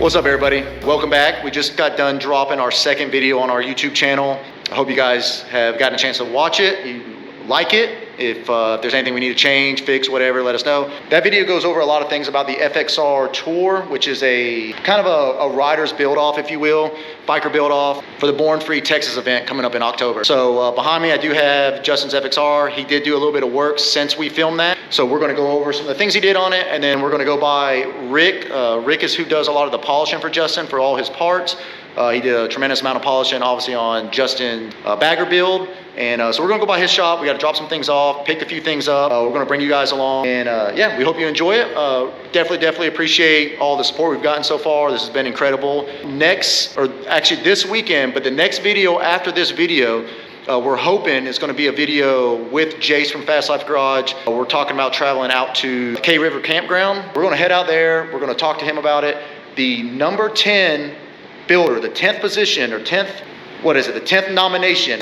What's up, everybody? Welcome back. We just got done dropping our second video on our YouTube channel. I hope you guys have gotten a chance to watch it. You like it. If there's anything we need to change, fix, whatever, let us know. That video goes over a lot of things about the FXR Tour, which is a kind of a rider's build-off, if you will, biker build-off for the Born Free Texas event coming up in October. So behind me, I do have Justin's FXR. He did do a little bit of work since we filmed that. So we're gonna go over some of the things he did on it, and then we're gonna go by Rick. Rick is who does a lot of the polishing for Justin for all his parts. He did a tremendous amount of polishing, obviously, on Justin's bagger build. And so we're gonna go by his shop. We gotta drop some things off, pick a few things up. We're gonna bring you guys along. And yeah, we hope you enjoy it. Definitely appreciate all the support we've gotten so far. This has been incredible. Next, or actually this weekend, but the next video after this video, we're hoping it's gonna be a video with Jace from Fast Life Garage. We're talking about traveling out to K River Campground. We're gonna head out there. We're gonna talk to him about it. The number 10 builder, the 10th position, or 10th, what is it, the 10th nomination.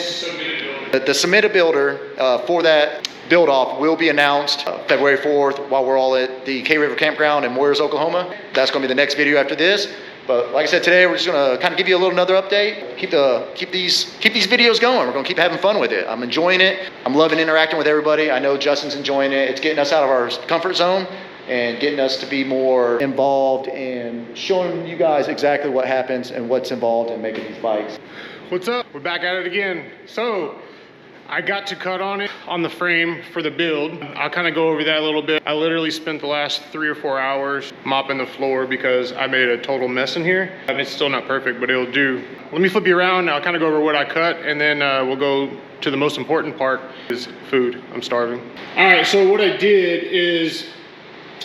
The submitted builder for that build-off will be announced February 4th while we're all at the K River Campground in Moyers, Oklahoma. That's gonna be the next video after this. But like I said, today we're just gonna kind of give you another update. Keep these videos going. We're gonna keep having fun with it. I'm enjoying it. I'm loving interacting with everybody. I know Justin's enjoying it. It's getting us out of our comfort zone and getting us to be more involved in showing you guys exactly what happens and what's involved in making these bikes. What's up? We're back at it again. So I got to cut on it on the frame for the build. I'll kind of go over that a little bit. I literally spent the last 3 or 4 hours mopping the floor because I made a total mess in here. It's still not perfect, but it'll do. Let me flip you around. I'll kind of go over what I cut, and then we'll go to the most important part, is food. I'm starving. All right, so what I did is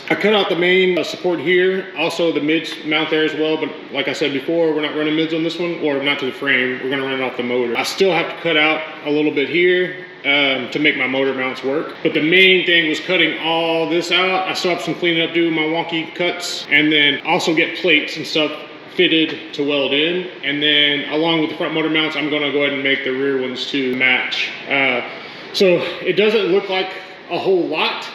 I cut out the main support here, also the mids mount there as well, but like I said before, we're not running mids on this one, or not to the frame, we're gonna run it off the motor. I still have to cut out a little bit here to make my motor mounts work, but the main thing was cutting all this out. I still have some cleaning up to do, my wonky cuts, and then also get plates and stuff fitted to weld in, and then along with the front motor mounts, I'm gonna go ahead and make the rear ones to match. So it doesn't look like a whole lot,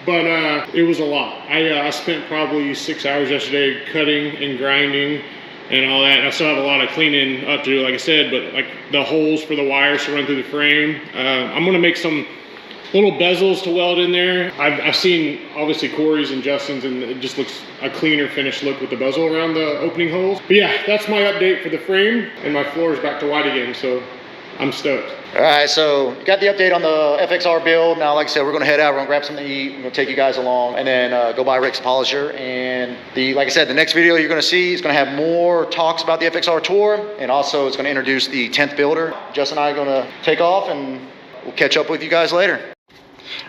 but it was a lot. I spent probably 6 hours yesterday cutting and grinding and all that. I still have a lot of cleaning up to do, like I said, but like the holes for the wires to run through the frame. I'm gonna make some little bezels to weld in there. I've seen obviously Corey's and Justin's, and it just looks a cleaner finished look with the bezel around the opening holes. But yeah, that's my update for the frame, and my floor is back to white again, so I'm stoked. All right, so you got the update on the FXR build. Now, like I said, we're gonna head out, we're gonna grab something to eat, we're gonna take you guys along, and then go by RickThePolisher. And like I said, the next video you're gonna see is gonna have more talks about the FXR Tour, and also it's gonna introduce the 10th builder. Justin and I are gonna take off, and we'll catch up with you guys later.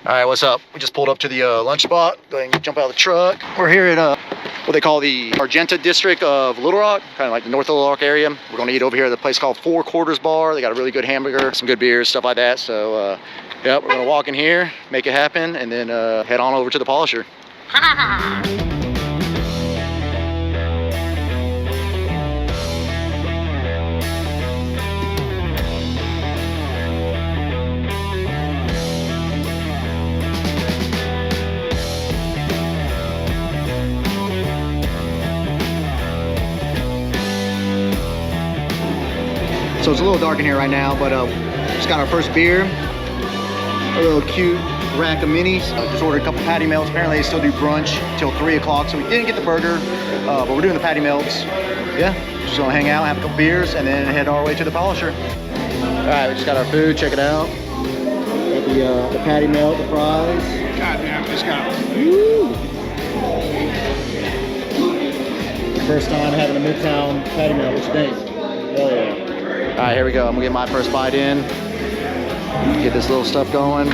All right, what's up? We just pulled up to the lunch spot. Go ahead and jump out of the truck. We're here at what they call the Argenta district of Little Rock, kind of like the North Little Rock area. We're gonna eat over here at a place called FourQuarterBar. They got a really good hamburger, some good beers, stuff like that. So yeah, we're gonna walk in here, make it happen, and then head on over to the polisher. So it's a little dark in here right now, but just got our first beer, a little cute rack of minis. Just ordered a couple patty melts. Apparently they still do brunch till 3 o'clock, so we didn't get the burger, but we're doing the patty melts. Yeah, just gonna hang out, have a couple beers, and then head our way to the polisher. All right, we just got our food, check it out. Got the patty melt, the fries. God damn, just got Woo! First time having a Midtown patty melt, what you think? Hell yeah. All right, here we go. I'm gonna get my first bite in. Get this little stuff going. All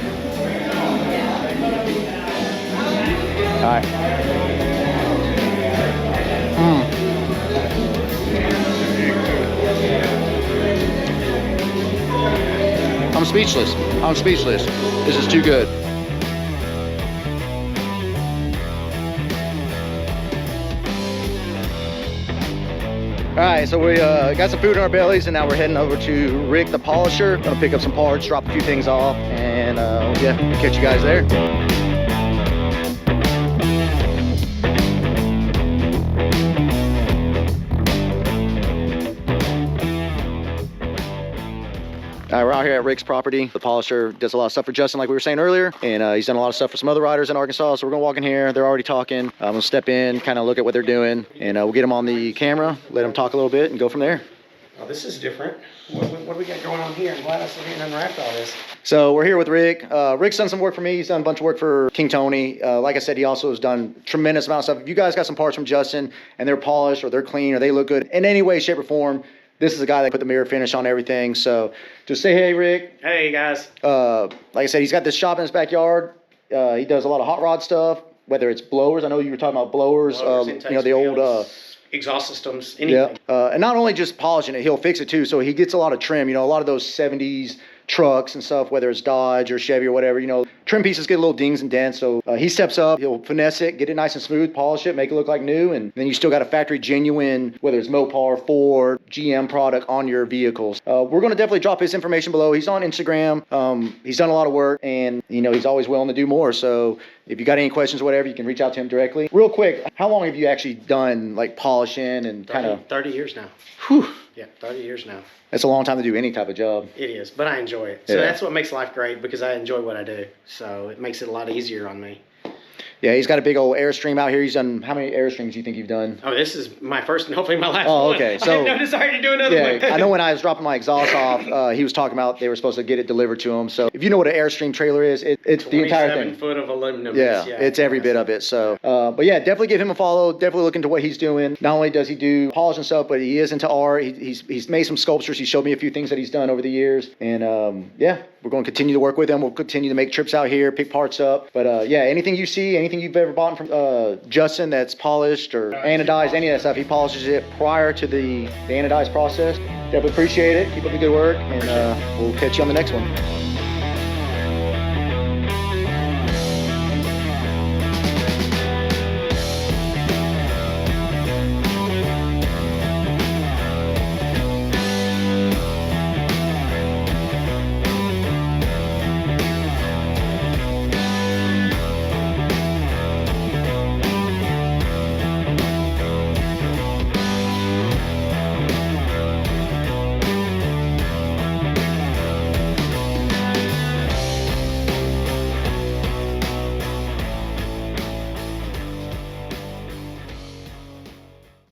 right. I'm speechless. I'm speechless. This is too good. All right, so we got some food in our bellies, and now we're heading over to RickThePolisher. Gonna pick up some parts, drop a few things off, and yeah, we'll catch you guys there. All right, we're out here at Rick's property. The polisher does a lot of stuff for Justin, like we were saying earlier, and he's done a lot of stuff for some other riders in Arkansas. So we're gonna walk in here. They're already talking. I'm gonna step in, kind of look at what they're doing, and we'll get them on the camera, let them talk a little bit, and go from there. Oh, this is different. What do we got going on here? I'm glad I saw you unwrapped all this. So we're here with Rick. Rick's done some work for me. He's done a bunch of work for King Tony. Like I said, he also has done tremendous amount of stuff. If you guys got some parts from Justin and they're polished or they're clean or they look good in any way, shape, or form, this is the guy that put the mirror finish on everything. So just say hey, Rick. Hey, guys. Like I said, he's got this shop in his backyard. He does a lot of hot rod stuff, whether it's blowers. I know you were talking about blowers, you know, the old... exhaust systems, anything. Yeah, and not only just polishing it, he'll fix it too. So he gets a lot of trim, you know, a lot of those 70s trucks and stuff, whether it's Dodge or Chevy or whatever, you know, trim pieces get a little dings and dents. So he steps up, he'll finesse it, get it nice and smooth, polish it, make it look like new. And then you still got a factory genuine, whether it's Mopar, Ford, GM product on your vehicles. We're going to definitely drop his information below. He's on Instagram. He's done a lot of work and, you know, he's always willing to do more. So if you got any questions or whatever, you can reach out to him directly. Real quick, how long have you actually done like polishing and kind of... 30 years now. Whew. Yeah, 30 years now. That's a long time to do any type of job. It is, but I enjoy it. So that's what makes life great, because I enjoy what I do. So it makes it a lot easier on me. Yeah, he's got a big old Airstream out here. He's done, how many Airstreams do you think you've done? Oh, this is my first and hopefully my last one. Oh, okay. So, I have no desire to do another one. I know when I was dropping my exhaust off, he was talking about they were supposed to get it delivered to him. So if you know what an Airstream trailer is, it's the entire thing. 27 foot of aluminum. Yeah, it's every bit of it. So, but yeah, definitely give him a follow. Definitely look into what he's doing. Not only does he do polish and stuff, but he is into art. He's made some sculptures. He showed me a few things that he's done over the years. And yeah, we're going to continue to work with him. We'll continue to make trips out here, pick parts up. But yeah, anything you see, anything you've ever bought from Justin that's polished or anodized, any of that stuff, he polishes it prior to the anodized process. Definitely appreciate it. Keep up the good work, and we'll catch you on the next one.